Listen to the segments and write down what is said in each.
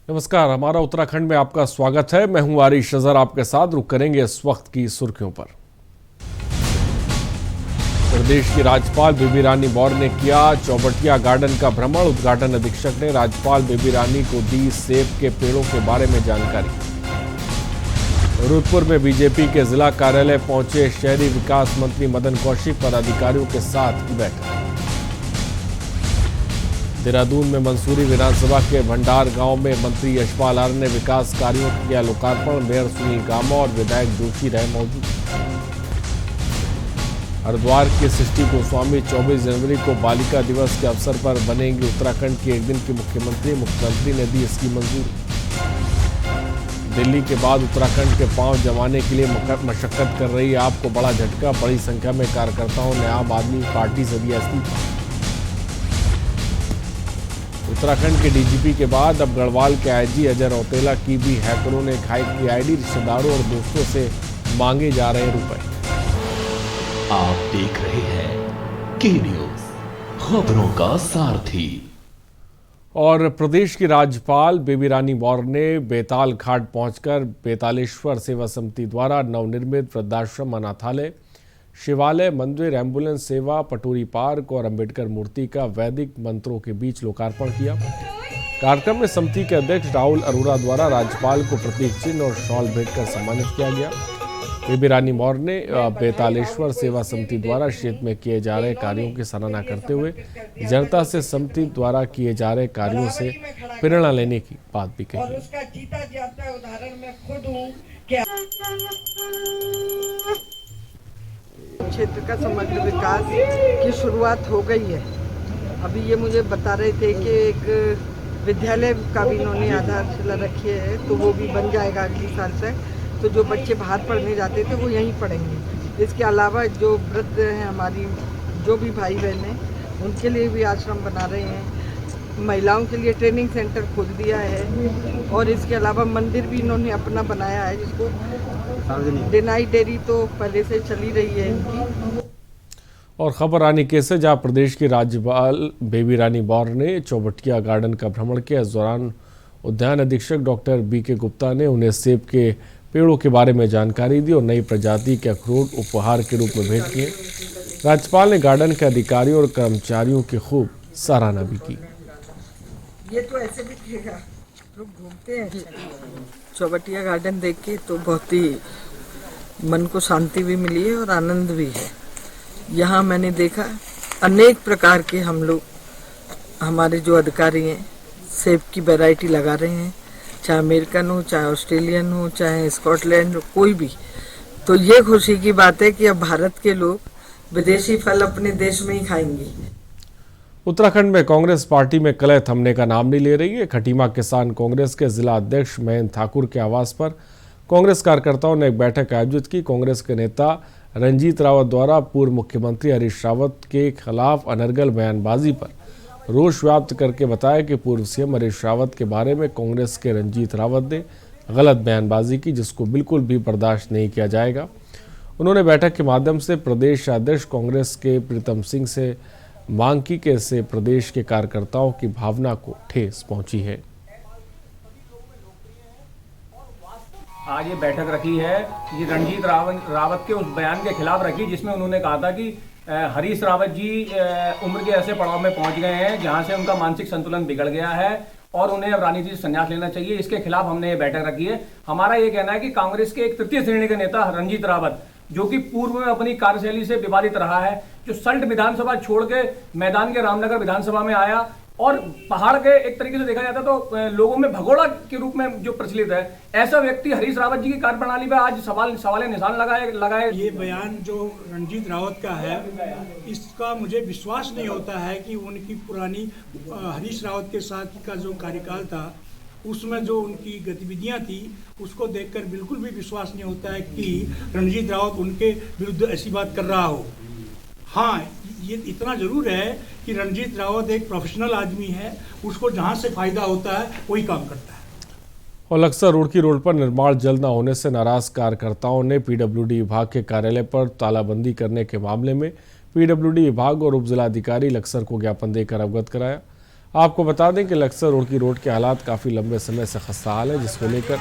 नमस्कार, हमारा उत्तराखंड में आपका स्वागत है। मैं हूं आरिश अजहर, आपके साथ रुक करेंगे इस वक्त की सुर्खियों पर। प्रदेश की राज्यपाल बेबी रानी मौर्य ने किया चौबटिया गार्डन का भ्रमण। उद्घाटन अधीक्षक ने राज्यपाल बेबी रानी को दी सेब के पेड़ों के बारे में जानकारी। रुद्रपुर में बीजेपी के जिला कार्यालय पहुंचे शहरी विकास मंत्री मदन कौशिक, पदाधिकारियों के साथ की बैठक। देहरादून में मंसूरी विधानसभा के भंडार गांव में मंत्री यशपाल आर्य ने विकास कार्यों का किया लोकार्पण। मेयर सुनील गामा और विधायक जोशी रहे मौजूद। हरिद्वार के सृष्टि गोस्वामी 24 जनवरी को बालिका दिवस के अवसर पर बनेंगी उत्तराखंड की एक दिन की मुख्यमंत्री ने दी इसकी मंजूरी। दिल्ली के बाद उत्तराखंड के पांव जमाने के लिए मशक्कत कर रही आपको बड़ा झटका। बड़ी संख्या में कार्यकर्ताओं ने आम आदमी पार्टी से दिया इस्तीफा। उत्तराखंड के डीजीपी के बाद अब गढ़वाल के आईजी अजय रौतेला की भी हैकरों ने हैक की आईडी। रिश्तेदारों और दोस्तों से मांगे जा रहे रुपए। आप देख रहे हैं के न्यूज, खबरों का सारथी। और प्रदेश की राज्यपाल बेबी रानी मौर्य ने बेताल घाट पहुंचकर बेतालेश्वर सेवा समिति द्वारा नवनिर्मित वृद्धाश्रम, अनाथालय, शिवालय, मंदिर, एम्बुलेंस सेवा, पटोरी पार्क और अंबेडकर मूर्ति का वैदिक मंत्रों के बीच लोकार्पण किया। कार्यक्रम में समिति के अध्यक्ष राहुल अरोड़ा द्वारा राज्यपाल को प्रतीक चिन्ह और शॉल भेंट कर सम्मानित किया गया। बेबी रानी मौर्य ने बेतालेश्वर सेवा समिति द्वारा क्षेत्र में किए जा रहे कार्यों की सराहना करते हुए जनता से समिति द्वारा किए जा रहे कार्यों से प्रेरणा लेने की बात भी कही। और उसका जीता जागता उदाहरण मैं खुद हूँ कि क्षेत्र का समग्र विकास की शुरुआत हो गई है। अभी ये मुझे बता रहे थे कि एक विद्यालय का भी इन्होंने आधारशिला रखी है, तो वो भी बन जाएगा अगले साल से। तो जो बच्चे बाहर पढ़ने जाते थे वो यहीं पढ़ेंगे। इसके अलावा जो वृद्ध हैं हमारी, जो भी भाई बहन हैं, उनके लिए भी आश्रम बना रहे हैं। महिलाओं के लिए ट्रेनिंग सेंटर खोल दिया है। और इसके अलावा मंदिर भी इन्होंने अपना बनाया है, जिसको डिनाई डेरी तो पहले से चली रही है इनकी। और खबर आने के से जहाँ प्रदेश की राज्यपाल बेबी रानी मौर्य ने चौबटिया गार्डन का भ्रमण किया। इस दौरान उद्यान अधीक्षक डॉक्टर बीके गुप्ता ने उन्हें सेब के पेड़ों के बारे में जानकारी दी और नई प्रजाति के अखरोट उपहार के रूप में भेंट किए। राज्यपाल ने गार्डन के अधिकारियों और कर्मचारियों की खूब सराहना भी की। ये तो ऐसे भी दिखेगा, लोग घूमते हैं। चौबटिया गार्डन देख के तो बहुत ही मन को शांति भी मिली है और आनंद भी है। यहाँ मैंने देखा अनेक प्रकार के हम लोग, हमारे जो अधिकारी हैं, सेब की वैरायटी लगा रहे हैं, चाहे अमेरिकन हो, चाहे ऑस्ट्रेलियन हो, चाहे स्कॉटलैंड हो, कोई भी। तो ये खुशी की बात है कि अब भारत के लोग विदेशी फल अपने देश में ही खाएंगे। उत्तराखंड में कांग्रेस पार्टी में कलह थमने का नाम नहीं ले रही है। खटीमा किसान कांग्रेस के जिला अध्यक्ष महेंद्र ठाकुर के आवास पर कांग्रेस कार्यकर्ताओं ने एक बैठक आयोजित की। कांग्रेस के नेता रंजीत रावत द्वारा पूर्व मुख्यमंत्री हरीश रावत के खिलाफ अनर्गल बयानबाजी पर रोष व्यक्त करके बताया कि पूर्व सीएम हरीश रावत के बारे में कांग्रेस के रंजीत रावत ने गलत बयानबाजी की, जिसको बिल्कुल भी बर्दाश्त नहीं किया जाएगा। उन्होंने बैठक के माध्यम से प्रदेश अध्यक्ष कांग्रेस के प्रीतम सिंह से मांग की कि इससे प्रदेश के कार्यकर्ताओं की भावना को ठेस पहुंची है। आज ये बैठक रखी है, ये रंजीत रावत के उस बयान के खिलाफ रखी जिसमें उन्होंने कहा था कि हरीश रावत जी उम्र के ऐसे पड़ाव में पहुंच गए हैं जहां से उनका मानसिक संतुलन बिगड़ गया है और उन्हें अब राजनीति से संन्यास लेना चाहिए। इसके खिलाफ हमने ये बैठक रखी है। हमारा ये कहना है कि कांग्रेस के एक तृतीय श्रेणी के नेता रंजीत रावत, जो कि पूर्व में अपनी कार्यशैली से विवादित रहा है, जो सल्ट विधानसभा छोड़ के मैदान के रामनगर विधानसभा में आया और पहाड़ के एक तरीके से देखा जाता तो लोगों में भगोड़ा के रूप में जो प्रचलित है, ऐसा व्यक्ति हरीश रावत जी की कार्यप्रणाली पर आज सवाल निशान लगाए। ये बयान जो रंजीत रावत का है, इसका मुझे विश्वास नहीं होता है कि उनकी पुरानी हरीश रावत के साथ का जो कार्यकाल था, उसमें जो उनकी गतिविधियां थी, उसको देखकर बिल्कुल भी विश्वास नहीं होता है कि रंजीत रावत उनके विरुद्ध ऐसी बात कर रहा हो। हाँ, ये इतना जरूर है कि रंजीत रावत एक प्रोफेशनल आदमी है, उसको जहाँ से फायदा होता है वही काम करता है। और लक्सर रुड़की रोड पर निर्माण जल्द न होने से नाराज कार्यकर्ताओं ने पीडब्ल्यूडी विभाग के कार्यालय पर तालाबंदी करने के मामले में पीडब्ल्यूडी विभाग और उप जिलाधिकारी लक्सर को ज्ञापन देकर अवगत कराया। आपको बता दें कि लक्सर रुड़की रोड के हालात काफ़ी लंबे समय से खस्ताहाल है, जिसको लेकर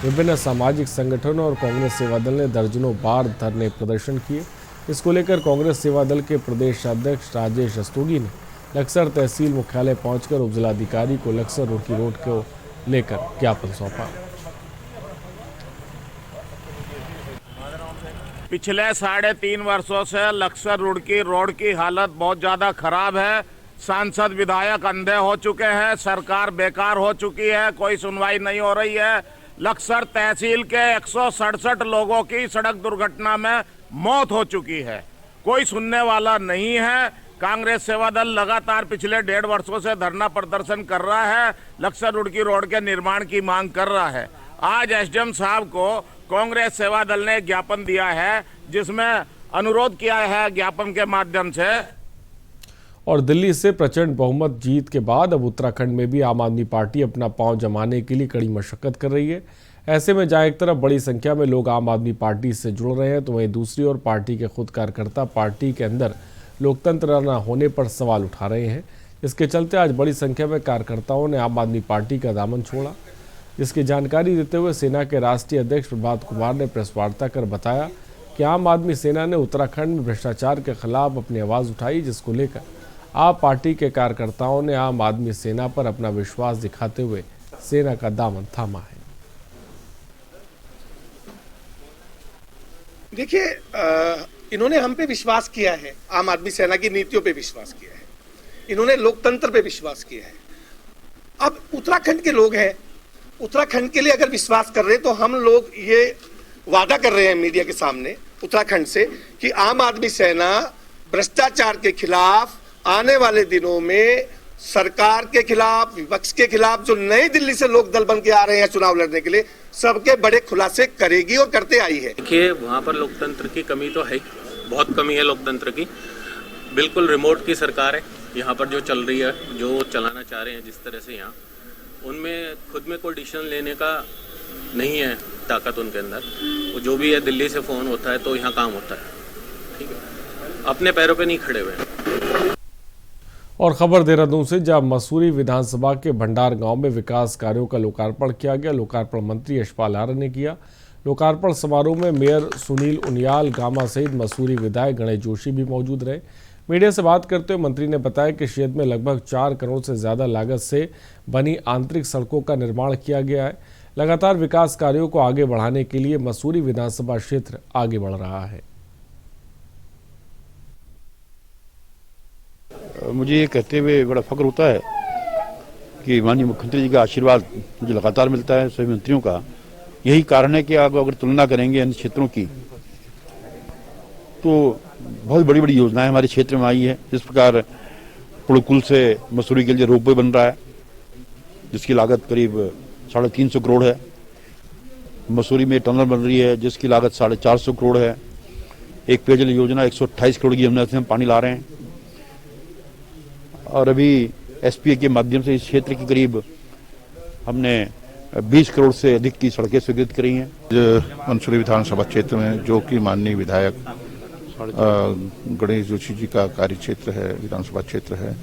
विभिन्न सामाजिक संगठनों और कांग्रेस सेवा दल ने दर्जनों बार धरने प्रदर्शन किए। इसको लेकर कांग्रेस सेवा दल के प्रदेश अध्यक्ष राजेश रस्तोगी ने लक्सर तहसील मुख्यालय पहुंचकर उपजिलाधिकारी को लक्सर रुड़की रोड को लेकर ज्ञापन सौंपा। पिछले 3.5 वर्षों से लक्सर रुड़की रोड की हालत बहुत ज़्यादा खराब है। सांसद विधायक अंधे हो चुके हैं, सरकार बेकार हो चुकी है, कोई सुनवाई नहीं हो रही है। लक्सर तहसील के 167 लोगों की सड़क दुर्घटना में मौत हो चुकी है, कोई सुनने वाला नहीं है। कांग्रेस सेवा दल लगातार पिछले 1.5 वर्षों से धरना प्रदर्शन कर रहा है, लक्सर रुड़की रोड के निर्माण की मांग कर रहा है। आज एसडीएम साहब को कांग्रेस सेवा दल ने ज्ञापन दिया है, जिसमें अनुरोध किया है ज्ञापन के माध्यम से। और दिल्ली से प्रचंड बहुमत जीत के बाद अब उत्तराखंड में भी आम आदमी पार्टी अपना पांव जमाने के लिए कड़ी मशक्कत कर रही है। ऐसे में जहां एक तरफ बड़ी संख्या में लोग आम आदमी पार्टी से जुड़ रहे हैं, तो वहीं दूसरी ओर पार्टी के खुद कार्यकर्ता पार्टी के अंदर लोकतंत्र न होने पर सवाल उठा रहे हैं। इसके चलते आज बड़ी संख्या में कार्यकर्ताओं ने आम आदमी पार्टी का दामन छोड़ा। इसकी जानकारी देते हुए सेना के राष्ट्रीय अध्यक्ष प्रभात कुमार ने प्रेस वार्ता कर बताया कि आम आदमी सेना ने उत्तराखंड में भ्रष्टाचार के खिलाफ अपनी आवाज़ उठाई, जिसको लेकर आप पार्टी के कार्यकर्ताओं ने आम आदमी सेना पर अपना विश्वास दिखाते हुए सेना का दामन थामा है। देखिए, इन्होंने हम पे विश्वास किया है, आम आदमी सेना की नीतियों पे विश्वास किया है, इन्होंने लोकतंत्र पे विश्वास किया है। अब उत्तराखंड के लोग हैं, उत्तराखंड के लिए अगर विश्वास कर रहे हैं तो हम लोग ये वादा कर रहे हैं मीडिया के सामने उत्तराखंड से कि आम आदमी सेना भ्रष्टाचार के खिलाफ आने वाले दिनों में सरकार के खिलाफ, विपक्ष के खिलाफ जो नई दिल्ली से लोग दल बन के आ रहे हैं चुनाव लड़ने के लिए, सबके बड़े खुलासे करेगी और करते आई है। देखिए, वहाँ पर लोकतंत्र की कमी तो है, बहुत कमी है लोकतंत्र की। बिल्कुल रिमोट की सरकार है यहाँ पर जो चल रही है, जो चलाना चाह रहे हैं जिस तरह से यहाँ, उनमें खुद में कोई डिसीजन लेने का नहीं है ताकत उनके अंदर। वो जो भी है दिल्ली से फ़ोन होता है तो यहाँ काम होता है, ठीक है, अपने पैरों पे नहीं खड़े हुए। और खबर देहरादून से, जब मसूरी विधानसभा के भंडार गांव में विकास कार्यों का लोकार्पण किया गया। लोकार्पण मंत्री यशपाल आर्य ने किया। लोकार्पण समारोह में मेयर सुनील उनियाल गामा सहित मसूरी विधायक गणेश जोशी भी मौजूद रहे। मीडिया से बात करते हुए मंत्री ने बताया कि क्षेत्र में लगभग 4 करोड़ से ज्यादा लागत से बनी आंतरिक सड़कों का निर्माण किया गया है। लगातार विकास कार्यों को आगे बढ़ाने के लिए मसूरी विधानसभा क्षेत्र आगे बढ़ रहा है। मुझे ये कहते हुए बड़ा फख्र होता है कि माननीय मुख्यमंत्री जी का आशीर्वाद मुझे लगातार मिलता है, सभी मंत्रियों का। यही कारण है कि आप अगर तुलना करेंगे अन्य क्षेत्रों की तो बहुत बड़ी बड़ी योजनाएं हमारे क्षेत्र में आई है। जिस प्रकार पुड़कुल से मसूरी के लिए रोपवे बन रहा है, जिसकी लागत करीब 350 करोड़ है। मसूरी में टनल बन रही है जिसकी लागत 450 करोड़ है। एक पेयजल योजना 128 करोड़ की हम पानी ला रहे हैं। और अभी एसपीए के माध्यम से इस क्षेत्र की करीब हमने 20 करोड़ से अधिक की सड़कें स्वीकृत करी हैं। मंसूरी विधानसभा क्षेत्र में जो कि माननीय विधायक गणेश जोशी जी का कार्य क्षेत्र है, विधानसभा क्षेत्र है,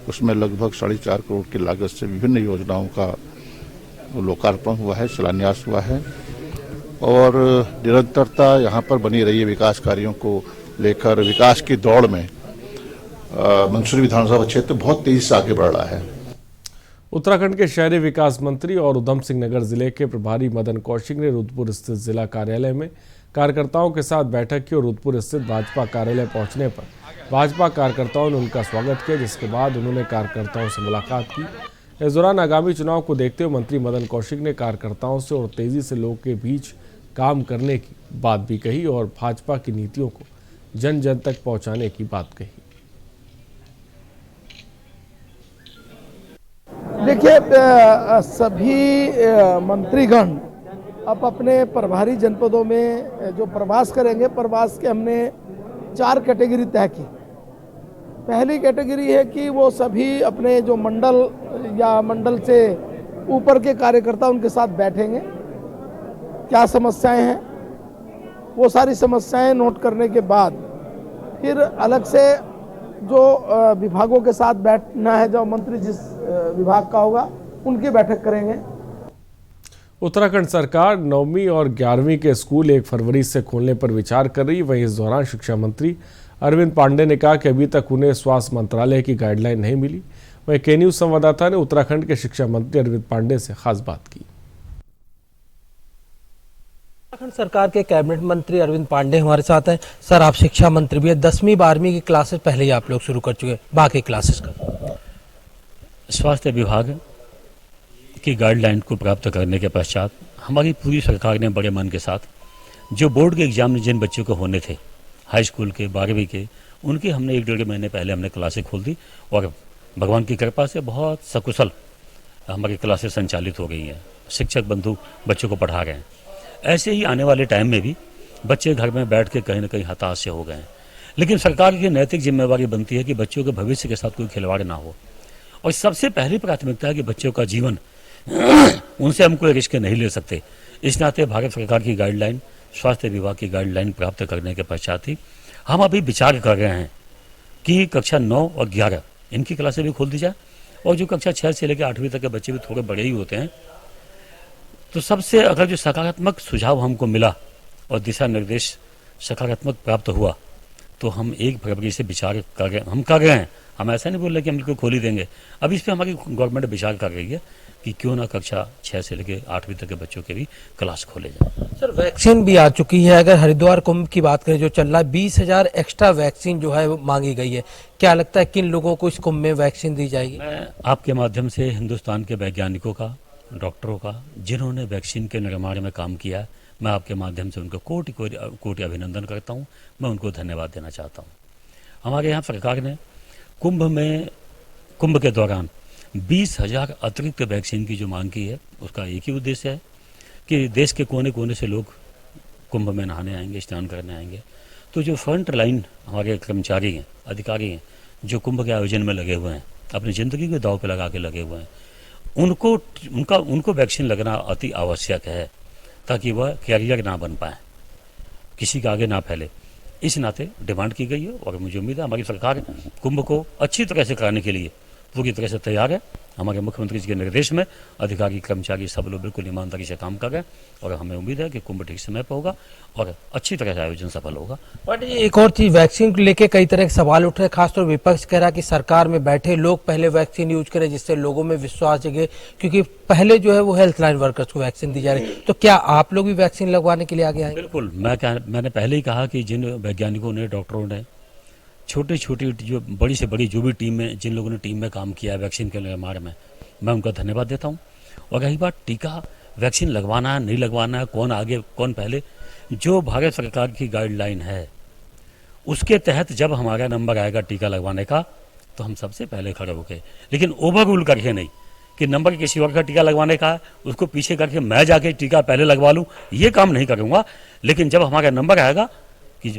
उसमें लगभग 4.5 करोड़ की लागत से विभिन्न योजनाओं का लोकार्पण हुआ है, शिलान्यास हुआ है। और निरंतरता यहाँ पर बनी रही है विकास कार्यों को लेकर। विकास की दौड़ में मंसूरी विधानसभा क्षेत्र बहुत तेजी से आगे बढ़ रहा है। उत्तराखंड के शहरी विकास मंत्री और उधम सिंह नगर जिले के प्रभारी मदन कौशिक ने रुद्रपुर स्थित जिला कार्यालय में कार्यकर्ताओं के साथ बैठक की और रुद्रपुर स्थित भाजपा कार्यालय पहुंचने पर भाजपा कार्यकर्ताओं ने उनका स्वागत किया, जिसके बाद उन्होंने कार्यकर्ताओं से मुलाकात की। इस दौरान आगामी चुनाव को देखते हुए मंत्री मदन कौशिक ने कार्यकर्ताओं से और तेजी से लोगों के बीच काम करने की बात भी कही और भाजपा की नीतियों को जन जन तक पहुंचाने की बात कही। देखिए, सभी मंत्रीगण अब अपने प्रभारी जनपदों में जो प्रवास करेंगे, प्रवास के हमने 4 कैटेगरी तय की। पहली कैटेगरी है कि वो सभी अपने जो मंडल या मंडल से ऊपर के कार्यकर्ता उनके साथ बैठेंगे, क्या समस्याएं हैं वो सारी समस्याएं नोट करने के बाद फिर अलग से जो विभागों के साथ बैठना है, जो मंत्री जिस विभाग का होगा उनकी बैठक करेंगे। उत्तराखंड सरकार 9वीं और 11वीं के स्कूल 1 फरवरी से खोलने पर विचार कर रही है। वहीं इस दौरान शिक्षा मंत्री अरविंद पांडे ने कहा कि अभी तक उन्हें स्वास्थ्य मंत्रालय की गाइडलाइन नहीं मिली। वहीं के न्यूज संवाददाता ने उत्तराखंड के शिक्षा मंत्री अरविंद पांडे से खास बात की। उत्तराखंड सरकार के कैबिनेट मंत्री अरविंद पांडे हमारे साथ हैं। सर, आप शिक्षा मंत्री भी है, 10वीं 12वीं की क्लासेस पहले ही आप लोग शुरू कर चुके हैं, बाकी क्लासेस का स्वास्थ्य विभाग की गाइडलाइन को प्राप्त करने के पश्चात हमारी पूरी सरकार ने बड़े मन के साथ जो बोर्ड के एग्जाम जिन बच्चों को होने थे हाई स्कूल के 12वीं के, उनकी हमने 1-1.5 महीने पहले हमने क्लासें खोल दी और भगवान की कृपा से बहुत सकुशल हमारी क्लासें संचालित हो गई हैं। शिक्षक बंधु बच्चों को पढ़ा रहे हैं। ऐसे ही आने वाले टाइम में भी बच्चे घर में बैठ के कहीं ना कहीं हताश से हो गए हैं, लेकिन सरकार की नैतिक जिम्मेवारी बनती है कि बच्चों के भविष्य के साथ कोई खिलवाड़ ना हो और सबसे पहली प्राथमिकता है कि बच्चों का जीवन उनसे हम कोई रिस्क नहीं ले सकते। इस नाते भारत सरकार की गाइडलाइन, स्वास्थ्य विभाग की गाइडलाइन प्राप्त करने के पश्चात ही हम अभी विचार कर रहे हैं कि कक्षा 9 और 11 इनकी क्लासें भी खोल दी जाए और जो कक्षा 6 से लेकर 8वीं तक के बच्चे भी थोड़े बड़े ही होते हैं, तो सबसे अगर जो सकारात्मक सुझाव हमको मिला और दिशा निर्देश सकारात्मक प्राप्त हुआ तो हम 1 फरवरी से विचार कर रहे हैं। हम ऐसा नहीं बोल रहे कि हम इनको खोल ही देंगे। अभी इस पर हमारी गवर्नमेंट विचार कर रही है कि क्यों ना कक्षा 6 से लेकर 8वीं तक के बच्चों के भी क्लास खोले जाए। सर, वैक्सीन भी आ चुकी है। अगर हरिद्वार कुंभ की बात करें जो चल रहा है, 20,000 एक्स्ट्रा वैक्सीन जो है वो मांगी गई है। क्या लगता है किन लोगों को इस कुंभ में वैक्सीन दी जाएगी? मैं आपके माध्यम से हिंदुस्तान के वैज्ञानिकों का, डॉक्टरों का, जिन्होंने वैक्सीन के निर्माण में काम किया है, मैं आपके माध्यम से उनको कोटि अभिनंदन करता हूँ। मैं उनको धन्यवाद देना चाहता हूँ। हमारे यहाँ सरकार ने कुंभ के दौरान 20,000 अतिरिक्त वैक्सीन की जो मांग की है, उसका एक ही उद्देश्य है कि देश के कोने कोने से लोग कुंभ में नहाने आएंगे, स्नान करने आएंगे। तो जो फ्रंट लाइन हमारे कर्मचारी हैं, अधिकारी हैं, जो कुंभ के आयोजन में लगे हुए हैं, अपनी ज़िंदगी को दांव पे लगा के लगे हुए हैं, उनको वैक्सीन लगना अति आवश्यक है ताकि वह कैरियर ना बन पाए, किसी के आगे ना फैले। इस नाते डिमांड की गई है और मुझे उम्मीद है हमारी सरकार कुंभ को अच्छी तरह से कराने के लिए पूरी तरह से तैयार है। हमारे मुख्यमंत्री जी के निर्देश में अधिकारी, कर्मचारी सब लोग बिल्कुल ईमानदारी से काम कर रहे हैं और हमें उम्मीद है कि कुंभ ठीक समय पर होगा और अच्छी तरह से आयोजन सफल होगा। और एक और चीज, वैक्सीन को लेकर कई तरह के सवाल उठ रहे हैं। खासतौर विपक्ष कह रहा है कि सरकार में बैठे लोग पहले वैक्सीन यूज करें जिससे लोगों में विश्वास जगे, क्योंकि पहले जो है वो हेल्थ लाइन वर्कर्स को वैक्सीन दी जा रही है। तो क्या आप लोग भी वैक्सीन लगवाने के लिए आगे आएंगे? बिल्कुल, मैंने पहले ही कहा कि जिन वैज्ञानिकों ने, डॉक्टरों ने, छोटी छोटी जो बड़ी से बड़ी जो भी टीम में, जिन लोगों ने टीम में काम किया है वैक्सीन के निर्माण में, मैं उनका धन्यवाद देता हूं। और रही बात टीका, वैक्सीन लगवाना है नहीं लगवाना है, कौन आगे कौन पहले, जो भारत सरकार की गाइडलाइन है उसके तहत जब हमारा नंबर आएगा टीका लगवाने का तो हम सबसे पहले खड़े होके, लेकिन ओवर रूल करके नहीं कि नंबर किसी और का टीका लगवाने का है उसको पीछे करके मैं जाके टीका पहले लगवा लूँ, ये काम नहीं करूँगा। लेकिन जब हमारा नंबर आएगा कि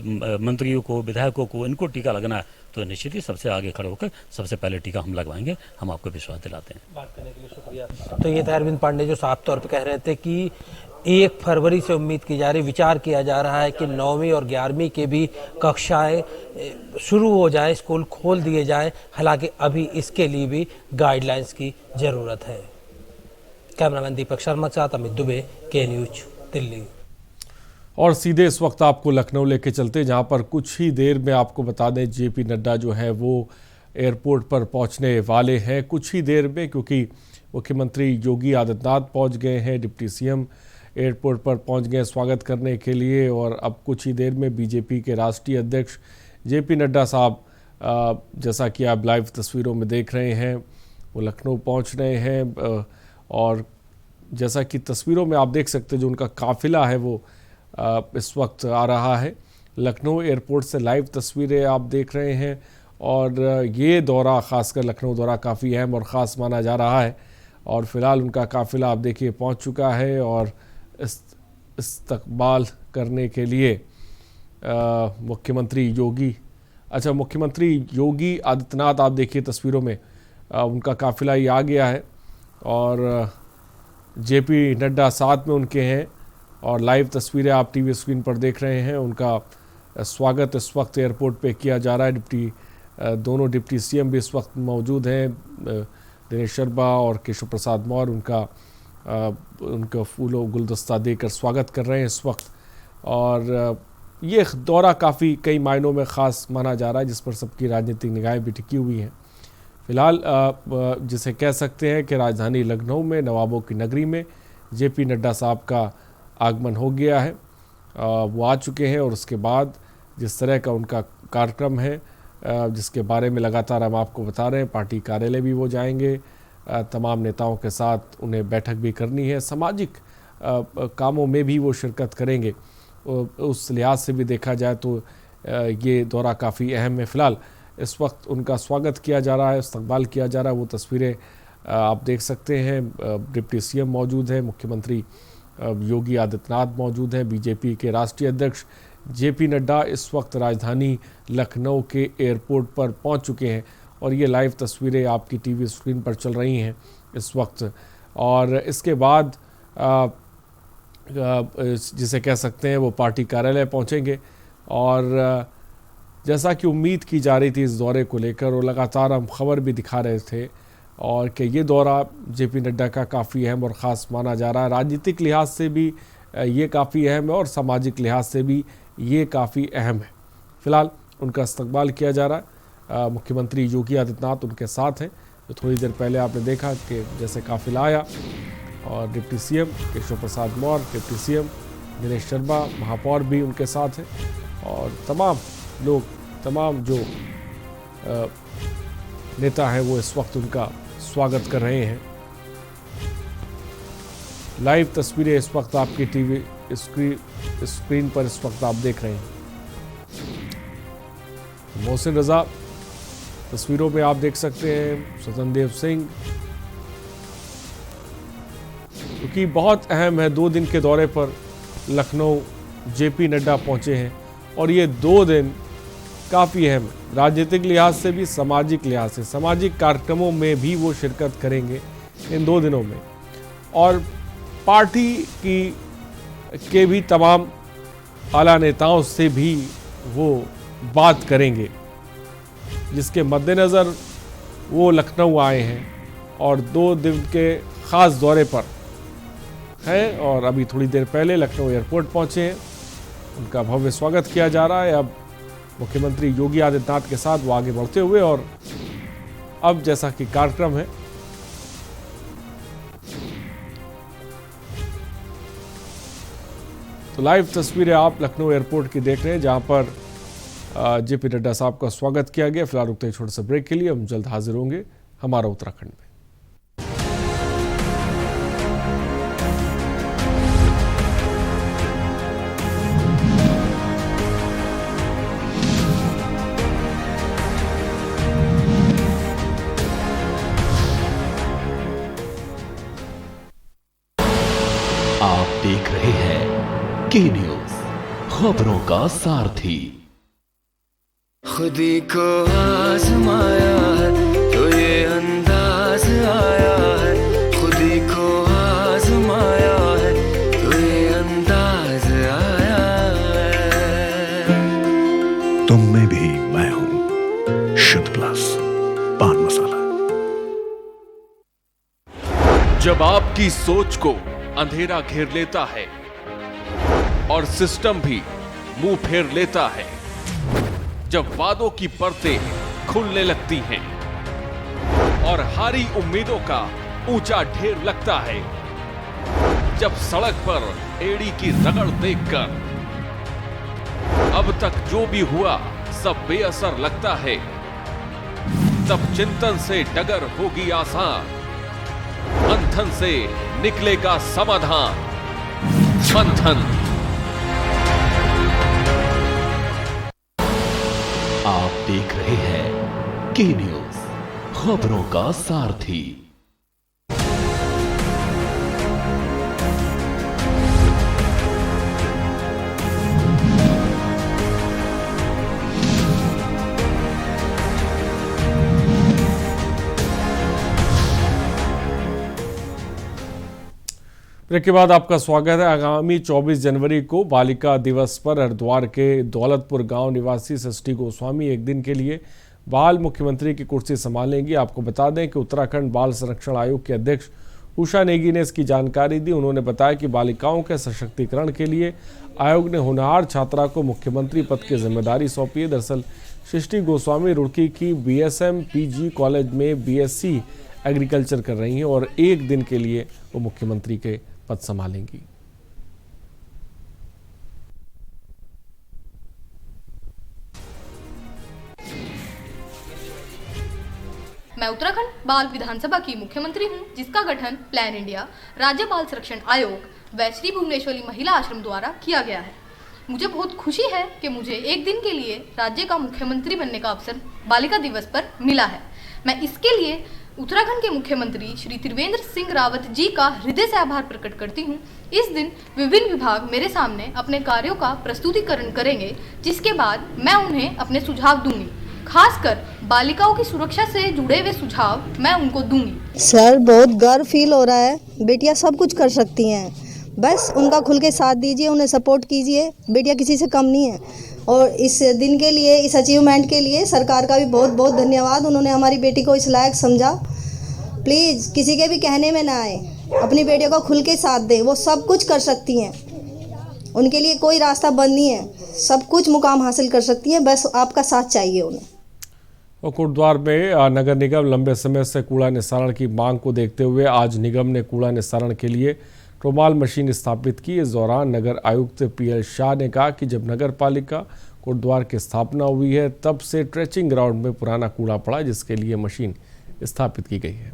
मंत्रियों को, विधायकों को, इनको टीका लगना है तो निश्चित ही सबसे आगे खड़े होकर सबसे पहले टीका हम लगवाएंगे। हम आपको विश्वास दिलाते हैं। बात करने के लिए शुक्रिया। तो ये था अरविंद पांडे जो साफ तौर पे कह रहे थे कि 1 फरवरी से उम्मीद की जा रही, विचार किया जा रहा है कि 9वीं और 11वीं के भी कक्षाएं शुरू हो जाए, स्कूल खोल दिए जाए। हालांकि अभी इसके लिए भी गाइडलाइंस की जरूरत है। कैमरामैन दीपक शर्मा के साथ अमित दुबे, के न्यूज, दिल्ली। और सीधे इस वक्त आपको लखनऊ लेके चलते, जहां पर कुछ ही देर में आपको बता दें जेपी नड्डा जो है वो एयरपोर्ट पर पहुंचने वाले हैं कुछ ही देर में, क्योंकि मुख्यमंत्री योगी आदित्यनाथ पहुंच गए हैं, डिप्टी सीएम एयरपोर्ट पर पहुंच गए स्वागत करने के लिए। और अब कुछ ही देर में बीजेपी के राष्ट्रीय अध्यक्ष जेपी नड्डा साहब, जैसा कि आप लाइव तस्वीरों में देख रहे हैं, वो लखनऊ पहुंच रहे हैं। और जैसा कि तस्वीरों में आप देख सकते हैं जो उनका काफिला है वो इस वक्त आ रहा है। लखनऊ एयरपोर्ट से लाइव तस्वीरें आप देख रहे हैं। और ये दौरा, ख़ासकर लखनऊ दौरा, काफ़ी अहम और ख़ास माना जा रहा है। और फ़िलहाल उनका काफ़िला आप देखिए पहुंच चुका है और इस्तकबाल करने के लिए मुख्यमंत्री योगी आदित्यनाथ, आप देखिए तस्वीरों में उनका काफ़िला ही आ गया है और जेपी नड्डा साथ में उनके हैं। और लाइव तस्वीरें आप टीवी स्क्रीन पर देख रहे हैं। उनका स्वागत इस वक्त एयरपोर्ट पे किया जा रहा है। दोनों डिप्टी सीएम भी इस वक्त मौजूद हैं। दिनेश शर्मा और केशव प्रसाद मौर्य उनका फूलों गुलदस्ता देकर स्वागत कर रहे हैं इस वक्त। और ये दौरा काफ़ी कई मायनों में ख़ास माना जा रहा है, जिस पर सबकी राजनीतिक निगाहें भी टिकी हुई हैं। फिलहाल जिसे कह सकते हैं कि राजधानी लखनऊ में नवाबों की नगरी में जेपी नड्डा साहब का आगमन हो गया है। वो आ चुके हैं और उसके बाद जिस तरह का उनका कार्यक्रम है, जिसके बारे में लगातार हम आपको बता रहे हैं, पार्टी कार्यालय भी वो जाएंगे, तमाम नेताओं के साथ उन्हें बैठक भी करनी है, सामाजिक कामों में भी वो शिरकत करेंगे। उस लिहाज से भी देखा जाए तो ये दौरा काफ़ी अहम है। फ़िलहाल इस वक्त उनका स्वागत किया जा रहा है, इस्तकबाल किया जा रहा है। वो तस्वीरें आप देख सकते हैं। डिप्टी सीएम मौजूद है, मुख्यमंत्री योगी आदित्यनाथ मौजूद हैं, बीजेपी के राष्ट्रीय अध्यक्ष जेपी नड्डा इस वक्त राजधानी लखनऊ के एयरपोर्ट पर पहुंच चुके हैं और ये लाइव तस्वीरें आपकी टीवी स्क्रीन पर चल रही हैं इस वक्त। और इसके बाद जिसे कह सकते हैं वो पार्टी कार्यालय पहुंचेंगे। और जैसा कि उम्मीद की जा रही थी इस दौरे को लेकर, और लगातार हम खबर भी दिखा रहे थे, और कि ये दौरा जेपी नड्डा का काफ़ी अहम और ख़ास माना जा रहा है। राजनीतिक लिहाज से भी ये काफ़ी अहम है और सामाजिक लिहाज से भी ये काफ़ी अहम है। फ़िलहाल उनका इस्तकबाल किया जा रहा है। मुख्यमंत्री योगी आदित्यनाथ उनके साथ हैं। तो थोड़ी देर पहले आपने देखा कि जैसे काफिला आया और deputy CM Keshav Prasad Maurya, deputy CM Dinesh Sharma, महापौर भी उनके साथ हैं और तमाम लोग, तमाम जो नेता हैं वो इस वक्त उनका स्वागत कर रहे हैं। लाइव तस्वीरें इस वक्त आपकी टीवी स्क्रीन पर इस वक्त आप देख रहे हैं। मोहसिन रजा तस्वीरों में आप देख सकते हैं, स्वतंत्र सिंह, क्योंकि बहुत अहम है। 2 दिन के दौरे पर लखनऊ जेपी नड्डा पहुंचे हैं और ये 2 दिन काफ़ी अहम है, राजनीतिक लिहाज से भी, सामाजिक लिहाज से। सामाजिक कार्यक्रमों में भी वो शिरकत करेंगे इन 2 दिनों में और पार्टी के भी तमाम आला नेताओं से भी वो बात करेंगे, जिसके मद्देनज़र वो लखनऊ आए हैं और 2 दिन के ख़ास दौरे पर हैं और अभी थोड़ी देर पहले लखनऊ एयरपोर्ट पहुंचे हैं। उनका भव्य स्वागत किया जा रहा है। अब मुख्यमंत्री योगी आदित्यनाथ के साथ वो आगे बढ़ते हुए, और अब जैसा कि कार्यक्रम है तो लाइव तस्वीरें आप लखनऊ एयरपोर्ट की देख रहे हैं, जहां पर जेपी नड्डा साहब का स्वागत किया गया। फिलहाल रुकते हैं छोटे से ब्रेक के लिए, हम जल्द हाजिर होंगे हमारा उत्तराखंड में। आप देख रहे हैं के न्यूज, खबरों का सारथी। खुदी को आजमाया है तो ये अंदाज आया है, खुदी को आजमाया है तो ये अंदाज आया है। तुम में भी मैं हूं, शुद्ध प्लस पान मसाला। जब आपकी सोच को अंधेरा घेर लेता है और सिस्टम भी मुंह फेर लेता है, जब वादों की परतें खुलने लगती हैं और हारी उम्मीदों का ऊंचा ढेर लगता है, जब सड़क पर एड़ी की रगड़ देखकर अब तक जो भी हुआ सब बेअसर लगता है, तब चिंतन से डगर होगी आसान, मंथन से निकलेगा समाधान। मंथन। आप देख रहे हैं के न्यूज, खबरों का सारथी। ब्रेक के बाद आपका स्वागत है। आगामी 24 जनवरी को बालिका दिवस पर हरिद्वार के दौलतपुर गांव निवासी सृष्टि गोस्वामी एक दिन के लिए बाल मुख्यमंत्री की कुर्सी संभालेंगी। आपको बता दें कि उत्तराखंड बाल संरक्षण आयोग के अध्यक्ष उषा नेगी ने इसकी जानकारी दी। उन्होंने बताया कि बालिकाओं के सशक्तिकरण के लिए आयोग ने होनहार छात्रा को मुख्यमंत्री पद की जिम्मेदारी सौंपी है। दरअसल सृष्टि गोस्वामी रुड़की की BSM PG कॉलेज में BSc एग्रीकल्चर कर रही हैं और एक दिन के लिए वो मुख्यमंत्री के पद संभालेंगी। मैं उत्तराखंड बाल विधानसभा की मुख्यमंत्री हूं, जिसका गठन प्लान इंडिया राज्य बाल संरक्षण आयोग व श्री भुवनेश्वरी महिला आश्रम द्वारा किया गया है। मुझे बहुत खुशी है कि मुझे एक दिन के लिए राज्य का मुख्यमंत्री बनने का अवसर बालिका दिवस पर मिला है। मैं इसके लिए उत्तराखंड के मुख्यमंत्री श्री त्रिवेंद्र सिंह रावत जी का हृदय से आभार प्रकट करती हूं। इस दिन विभिन्न विभाग मेरे सामने अपने कार्यों का प्रस्तुतिकरण करेंगे, जिसके बाद मैं उन्हें अपने सुझाव दूंगी। खासकर बालिकाओं की सुरक्षा से जुड़े हुए सुझाव मैं उनको दूंगी। सर, बहुत गर्व फील हो रहा है। बेटियां सब कुछ कर सकती हैं, बस उनका खुल के साथ दीजिए, उन्हें सपोर्ट कीजिए। बेटियां किसी से कम नहीं है। और इस दिन के लिए, इस अचीवमेंट के लिए सरकार का भी बहुत बहुत धन्यवाद। उन्होंने हमारी बेटी को इस लायक समझा। प्लीज़ किसी के भी कहने में ना आए, अपनी बेटियों को खुल के साथ दें। वो सब कुछ कर सकती हैं, उनके लिए कोई रास्ता बंद नहीं है। सब कुछ मुकाम हासिल कर सकती हैं, बस आपका साथ चाहिए उन्हें। और कोटद्वार में नगर निगम लंबे समय से कूड़ा निस्तारण की मांग को देखते हुए आज निगम ने कूड़ा निस्तारण के लिए ट्रोमाल मशीन स्थापित की। इस दौरान नगर आयुक्त PL शाह ने कहा कि जब नगर पालिका कोटद्वार की स्थापना हुई है तब से ट्रेचिंग ग्राउंड में पुराना कूड़ा पड़ा, जिसके लिए मशीन स्थापित की गई है।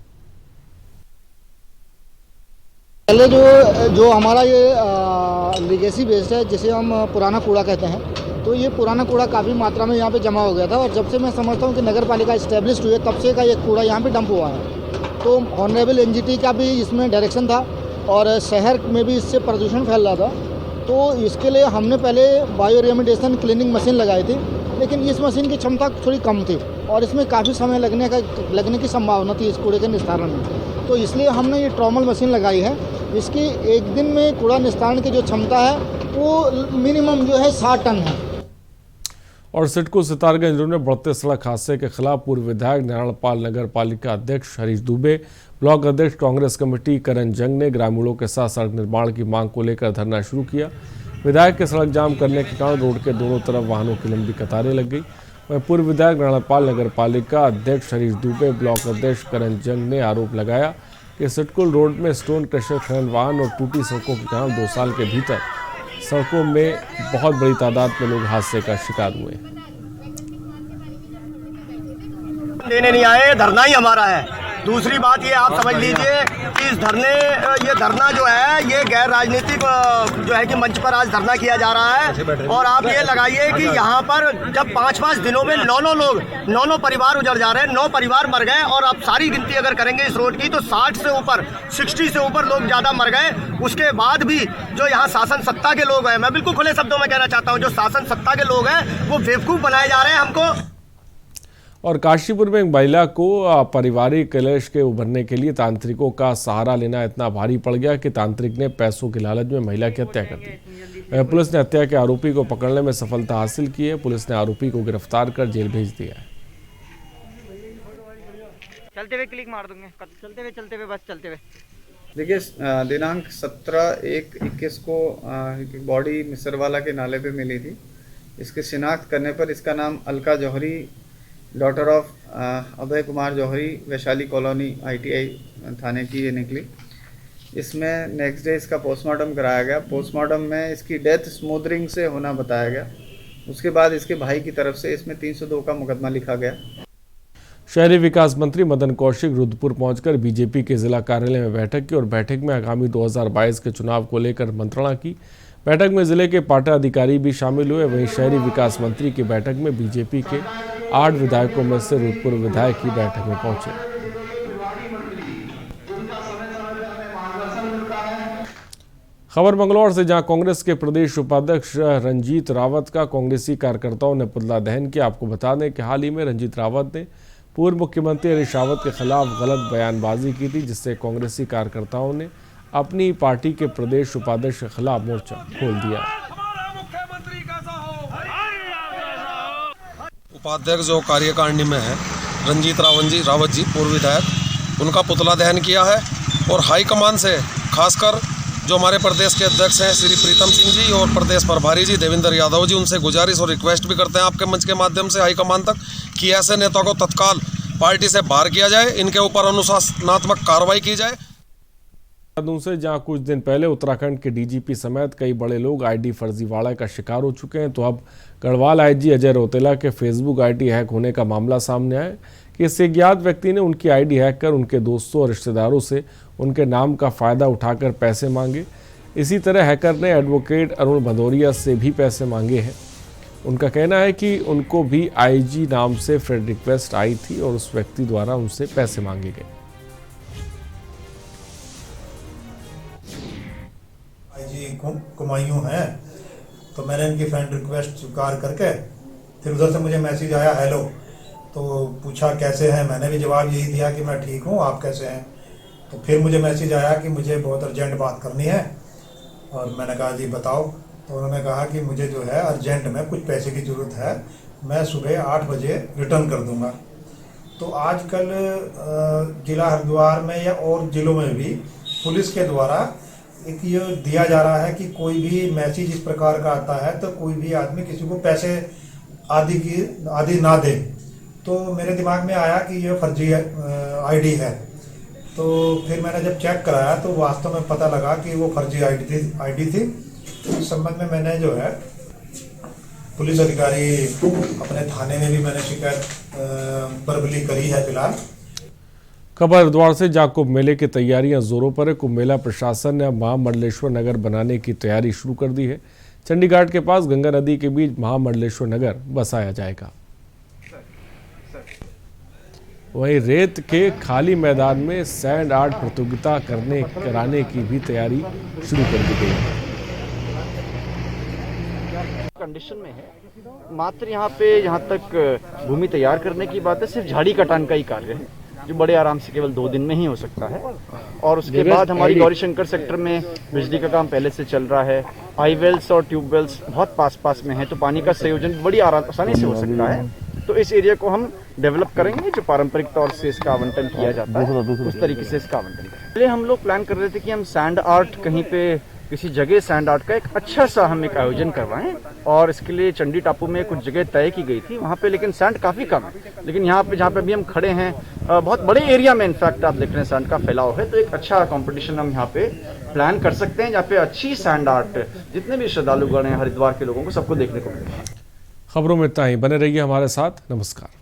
पहले जो हमारा ये लीगेसी वेस्ट है, जिसे हम पुराना कूड़ा कहते हैं, तो ये पुराना कूड़ा काफ़ी मात्रा में यहाँ पे जमा हो गया था। और जब से मैं समझता हूँ कि नगर पालिका इस्टेब्लिश्ड हुई है, तब से का ये कूड़ा यहाँ पे डंप हुआ है। तो ऑनरेबल NGT का भी इसमें डायरेक्शन था और शहर में भी इससे प्रदूषण फैल रहा था। तो इसके लिए हमने पहले बायो रेमिडिएशन क्लीनिंग मशीन लगाई थी, लेकिन इस मशीन की क्षमता थोड़ी कम थी और इसमें काफ़ी समय लगने की संभावना थी इस कूड़े के निस्तारण में। तो इसलिए हमने ये ट्रोमल मशीन लगाई है। इसकी एक दिन में कूड़ा निस्तारण की जो क्षमता है वो मिनिमम जो है 60 टन है। और सिडको सितारगंज में बढ़ते सड़क हादसे के खिलाफ पूर्व विधायक नारायणपाल, नगर पालिका अध्यक्ष हरीश दुबे, ब्लॉक अध्यक्ष कांग्रेस कमेटी करण जंग ने ग्रामीणों के साथ सड़क निर्माण की मांग को लेकर धरना शुरू किया। विधायक के सड़क जाम करने के कारण रोड के दोनों तरफ वाहनों की लंबी कतारें लग गई। वहीं पूर्व विधायक नारायणपाल, नगर पालिका अध्यक्ष हरीश दुबे, ब्लॉक अध्यक्ष करण जंग ने आरोप लगाया कि सिडकुल रोड में स्टोन क्रशर खनन वाहन और टूटी सड़कों के कारण 2 साल के भीतर सड़कों में बहुत बड़ी तादाद में लोग हादसे का शिकार हुए। लेने नहीं आए, धरना ही हमारा है। दूसरी बात ये आप समझ लीजिए कि इस ये धरना जो है ये गैर राजनीतिक जो है कि मंच पर आज धरना किया जा रहा है। और आप ये लगाइए कि यहाँ पर जब 5-5 दिनों में 9 परिवार उजड़ जा रहे हैं, 9 परिवार मर गए। और अब सारी गिनती अगर करेंगे इस रोड की तो 60 से ऊपर 60 से ऊपर लोग ज़्यादा मर गए। उसके बाद भी जो यहाँ शासन सत्ता के लोग हैं, मैं बिल्कुल खुले शब्दों में कहना चाहता हूँ, जो शासन सत्ता के लोग हैं वो बेवकूफ़ बनाए जा रहे हैं हमको। और काशीपुर में एक महिला को पारिवारिक कलेश के उभरने के लिए तांत्रिकों का सहारा लेना इतना भारी पड़ गया कि तांत्रिक ने पैसों की लालच में महिला की हत्या कर दी। पुलिस ने हत्या के आरोपी को पकड़ने में सफलता हासिल की है। पुलिस ने आरोपी को गिरफ्तार कर जेल भेज दिया है। चलते हुए क्लिक मार दूंगे, चलते हुए बस चलते हुए। देखिए, दिनांक 17/1/21 को एक बॉडी मिसरवाला के नाले पे मिली थी। इसकी शिनाख्त करने पर इसका नाम Alka Jauhari, daughter of Abhay Kumar Jauhari, Vaishali colony ITI थाने की ये निकली। इसमें नेक्स्ट डे इसका पोस्टमार्टम कराया गया। पोस्टमार्टम में इसकी डेथ स्मोदरिंग से होना बताया गया। उसके बाद इसके भाई की तरफ से इसमें 302 का मुकदमा लिखा गया। शहरी विकास मंत्री मदन कौशिक रुद्रपुर पहुंचकर बीजेपी के जिला कार्यालय में बैठक की और बैठक में आगामी 2022 के चुनाव को लेकर मंत्रणा की। बैठक में जिले के पार्टी अधिकारी भी शामिल हुए। वहीं शहरी विकास मंत्री की बैठक में बीजेपी के 8 विधायकों में से रुद्रपुर विधायक की बैठक में पहुंचे। खबर मंगलौर से, जहां कांग्रेस के प्रदेश उपाध्यक्ष रंजीत रावत का कांग्रेसी कार्यकर्ताओं ने पुतला दहन किया। आपको बता दें कि हाल ही में रंजीत रावत ने पूर्व मुख्यमंत्री हरीश रावत के खिलाफ गलत बयानबाजी की थी, जिससे कांग्रेसी कार्यकर्ताओं ने अपनी पार्टी के प्रदेश उपाध्यक्ष के खिलाफ मोर्चा खोल दिया। उपाध्यक्ष जो कार्यकारिणी में है रंजीत रावत जी पूर्व विधायक, उनका पुतला दहन किया है। और हाईकमान से खासकर जो हमारे प्रदेश के अध्यक्ष हैं श्री प्रीतम सिंह जी और प्रदेश प्रभारी जी देवेंद्र यादव जी, उनसे गुजारिश और रिक्वेस्ट भी करते हैं आपके मंच के माध्यम से हाईकमान तक कि ऐसे नेता को तत्काल पार्टी से बाहर किया जाए, इनके ऊपर अनुशासनात्मक कार्रवाई की जाए। से जहां कुछ दिन पहले उत्तराखंड के डीजीपी समेत कई बड़े लोग आईडी फर्जीवाड़ा का शिकार हो चुके हैं, तो अब गढ़वाल आईजी अजय रौतेला के फेसबुक आईडी हैक होने का मामला सामने आया कि इस अज्ञात व्यक्ति ने उनकी आईडी हैक कर उनके दोस्तों और रिश्तेदारों से उनके नाम का फ़ायदा उठाकर पैसे मांगे। इसी तरह हैकर ने एडवोकेट अरुण भदौरिया से भी पैसे मांगे हैं। उनका कहना है कि उनको भी आईजी नाम से फ्रेंड रिक्वेस्ट आई थी और उस व्यक्ति द्वारा उनसे पैसे मांगे गए। आईजी कुमायूं हैं, तो मैंने इनकी फ्रेंड रिक्वेस्ट स्वीकार करके फिर उधर से मुझे मैसेज आया हेलो, तो पूछा कैसे हैं, मैंने भी जवाब यही दिया कि मैं ठीक हूँ, आप कैसे हैं। तो फिर मुझे मैसेज आया कि मुझे बहुत अर्जेंट बात करनी है, और मैंने कहा जी बताओ। तो उन्होंने कहा कि मुझे जो है अर्जेंट में कुछ पैसे की ज़रूरत है, मैं सुबह 8 बजे रिटर्न कर दूंगा। तो आजकल जिला हरिद्वार में या और ज़िलों में भी पुलिस के द्वारा एक ये दिया जा रहा है कि कोई भी मैसेज इस प्रकार का आता है तो कोई भी आदमी किसी को पैसे आदि ना दे। तो मेरे दिमाग में आया कि ये फर्जी आईडी है, तो फिर मैंने जब चेक कराया तो वास्तव में पता लगा कि वो फर्जी आईडी थी। इस संबंध में मैंने जो है पुलिस अधिकारी अपने थाने में भी मैंने शिकायत वर्बली करी है फिलहाल। खबर हरिद्वार से जहां कुंभ मेले की तैयारियां जोरों पर है। कुंभ मेला प्रशासन ने महामंडलेश्वर नगर बनाने की तैयारी शुरू कर दी है। चंडीगढ़ के पास गंगा नदी के बीच महामंडलेश्वर नगर बसाया जाएगा। वहीं रेत के खाली मैदान में सैंड आर्ट प्रतियोगिता कराने की भी तैयारी शुरू कर दी गई है। कंडीशन में है, मात्र यहाँ पे जहाँ तक भूमि तैयार करने की बात है, सिर्फ झाड़ी कटान का ही कार्य है जो बड़े आराम से केवल 2 दिन में ही हो सकता है। और उसके बाद हमारी गौरीशंकर सेक्टर में बिजली का काम पहले से चल रहा है। आई वेल्स और ट्यूब वेल्स बहुत पास में है, तो पानी का संयोजन बड़ी आसानी से हो सकता है। तो इस एरिया को हम डेवलप करेंगे, जो पारंपरिक तौर से इसका आवंटन किया जाता है उस तरीके से इसका आवंटन करेंगे। पहले हम लोग प्लान कर रहे थे कि हम सैंड आर्ट कहीं पे किसी जगह सैंड आर्ट का एक अच्छा सा हम एक आयोजन करवाएं, और इसके लिए चंडी टापू में कुछ जगह तय की गई थी वहाँ पे, लेकिन सैंड काफ़ी कम है। लेकिन यहाँ पे जहाँ पे भी हम खड़े हैं बहुत बड़े एरिया में इनफैक्ट आप देख रहे हैं सैंड का फैलाव है, तो एक अच्छा कंपटीशन हम यहाँ पे प्लान कर सकते हैं जहाँ पे अच्छी सैंड आर्ट जितने भी श्रद्धालुगण हैं हरिद्वार के लोगों को सबको देखने को मिलेगा। खबरों में इतना ही, बने रहिए हमारे साथ। नमस्कार।